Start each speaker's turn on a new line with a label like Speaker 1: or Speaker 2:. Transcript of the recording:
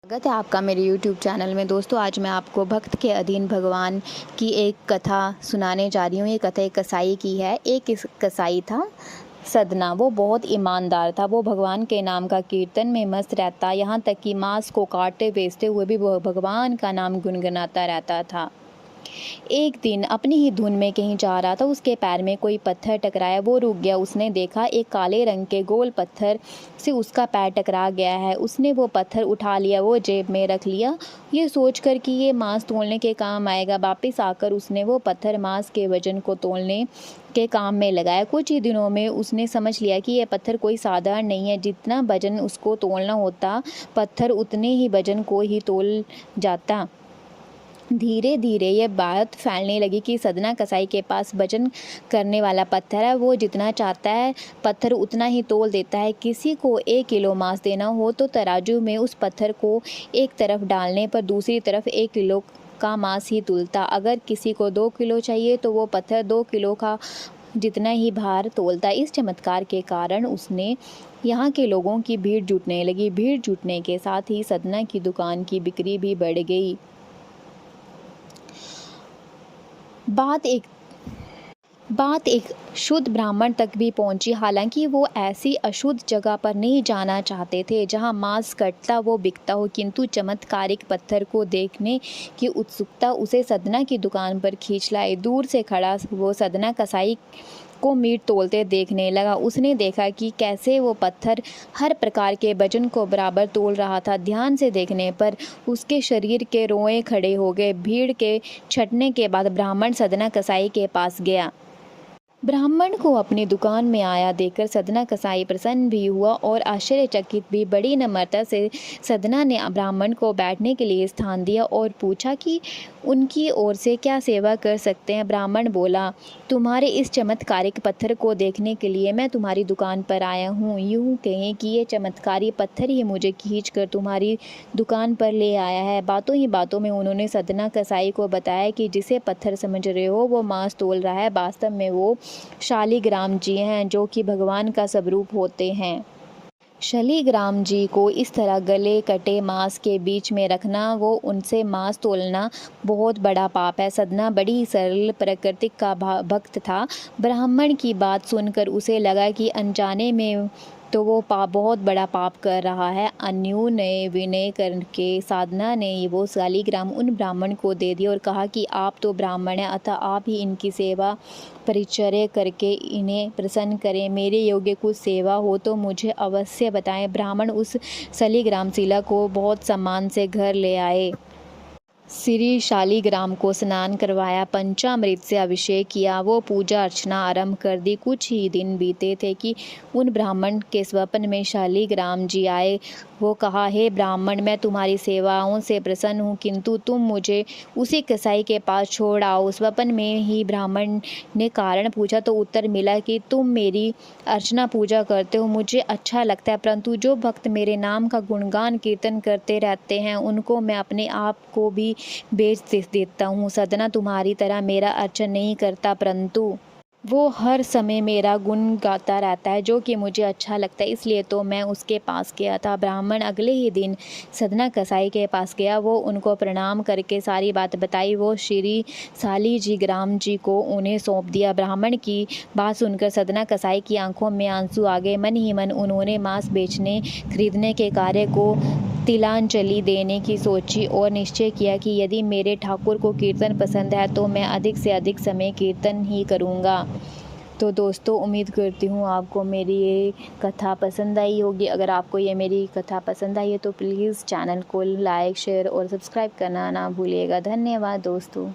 Speaker 1: स्वागत है आपका मेरे YouTube चैनल में। दोस्तों, आज मैं आपको भक्त के अधीन भगवान की एक कथा सुनाने जा रही हूँ। ये कथा एक कसाई की है। एक कसाई था सदना। वो बहुत ईमानदार था। वो भगवान के नाम का कीर्तन में मस्त रहता, यहाँ तक कि मांस को काटते बेचते हुए भी वो भगवान का नाम गुनगुनाता रहता था। एक दिन अपनी ही धुन में कहीं जा रहा था, उसके पैर में कोई पत्थर टकराया। वो रुक गया। उसने देखा एक काले रंग के गोल पत्थर से उसका पैर टकरा गया है। उसने वो पत्थर उठा लिया, वो जेब में रख लिया, ये सोचकर कि ये मांस तोलने के काम आएगा। वापस आकर उसने वो पत्थर मांस के वजन को तोलने के काम में लगाया। कुछ ही दिनों में उसने समझ लिया कि यह पत्थर कोई साधारण नहीं है। जितना वजन उसको तोलना होता, पत्थर उतने ही वजन को ही तोल जाता। धीरे धीरे ये बात फैलने लगी कि सदना कसाई के पास वजन करने वाला पत्थर है। वो जितना चाहता है पत्थर उतना ही तोल देता है। किसी को 1 किलो मांस देना हो तो तराजू में उस पत्थर को एक तरफ डालने पर दूसरी तरफ 1 किलो का मांस ही तुलता। अगर किसी को 2 किलो चाहिए तो वो पत्थर 2 किलो का जितना ही भार तोलता। इस चमत्कार के कारण उसने यहाँ के लोगों की भीड़ जुटने लगी। भीड़ जुटने के साथ ही सदना की दुकान की बिक्री भी बढ़ गई। बात एक शुद्ध ब्राह्मण तक भी पहुंची। हालांकि वो ऐसी अशुद्ध जगह पर नहीं जाना चाहते थे जहां मांस कटता वो बिकता हो, किंतु चमत्कारिक पत्थर को देखने की उत्सुकता उसे सदना की दुकान पर खींच लाई। दूर से खड़ा वो सदना कसाई को मीट तोलते देखने लगा। उसने देखा कि कैसे वो पत्थर हर प्रकार के वजन को बराबर तोल रहा था। ध्यान से देखने पर उसके शरीर के रोए खड़े हो गए। भीड़ के छंटने के बाद ब्राह्मण सदना कसाई के पास गया। ब्राह्मण को अपनी दुकान में आया देखकर सदना कसाई प्रसन्न भी हुआ और आश्चर्यचकित भी। बड़ी नम्रता से सदना ने ब्राह्मण को बैठने के लिए स्थान दिया और पूछा कि उनकी ओर से क्या सेवा कर सकते हैं। ब्राह्मण बोला, तुम्हारे इस चमत्कारिक पत्थर को देखने के लिए मैं तुम्हारी दुकान पर आया हूँ। यूँ कहें कि ये चमत्कारी पत्थर ही मुझे खींच कर तुम्हारी दुकान पर ले आया है। बातों ही बातों में उन्होंने सदना कसाई को बताया कि जिसे पत्थर समझ रहे हो वो मांस तोल रहा है, वास्तव में वो शालिग्राम जी हैं, जो कि भगवान का स्वरूप होते हैं। शालिग्राम जी को इस तरह गले कटे मांस के बीच में रखना, वो उनसे मांस तोलना बहुत बड़ा पाप है। सदना बड़ी सरल प्रकृति का भक्त था। ब्राह्मण की बात सुनकर उसे लगा कि अनजाने में तो वो बहुत बड़ा पाप कर रहा है। अन्योन्य विनय करके साधना ने वो शालिग्राम उन ब्राह्मण को दे दिया और कहा कि आप तो ब्राह्मण हैं, अतः आप ही इनकी सेवा परिचर्या करके इन्हें प्रसन्न करें। मेरे योग्य कुछ सेवा हो तो मुझे अवश्य बताएं। ब्राह्मण उस शालिग्राम शिला को बहुत सम्मान से घर ले आए। श्री शालिग्राम को स्नान करवाया, पंचामृत से अभिषेक किया, वो पूजा अर्चना आरंभ कर दी। कुछ ही दिन बीते थे कि उन ब्राह्मण के स्वप्न में शालिग्राम जी आए। वो कहा, हे ब्राह्मण, मैं तुम्हारी सेवाओं से प्रसन्न हूँ, किंतु तुम मुझे उसी कसाई के पास छोड़ आओ। स्वप्न में ही ब्राह्मण ने कारण पूछा तो उत्तर मिला कि तुम मेरी अर्चना पूजा करते हो, मुझे अच्छा लगता है, परंतु जो भक्त मेरे नाम का गुणगान कीर्तन करते रहते हैं उनको मैं अपने आप को भी बेच देता हूँ। सदना तुम्हारी तरह मेरा अर्चन नहीं करता, परंतु वो हर समय मेरा गुण गाता रहता है, जो कि मुझे अच्छा लगता है, इसलिए तो मैं उसके पास गया था। ब्राह्मण अगले ही दिन सदना कसाई के पास गया। वो उनको प्रणाम करके सारी बात बताई। वो श्री शालिग्राम जी को उन्हें सौंप दिया। ब्राह्मण की बात सुनकर सदना कसाई की आंखों में आंसू आ गए। मन ही मन उन्होंने मांस बेचने खरीदने के कार्य को तिलांजलि देने की सोची और निश्चय किया कि यदि मेरे ठाकुर को कीर्तन पसंद है तो मैं अधिक से अधिक समय कीर्तन ही करूँगा। तो दोस्तों, उम्मीद करती हूँ आपको मेरी ये कथा पसंद आई होगी। अगर आपको ये मेरी कथा पसंद आई है तो प्लीज़ चैनल को लाइक, शेयर और सब्सक्राइब करना ना भूलिएगा। धन्यवाद दोस्तों।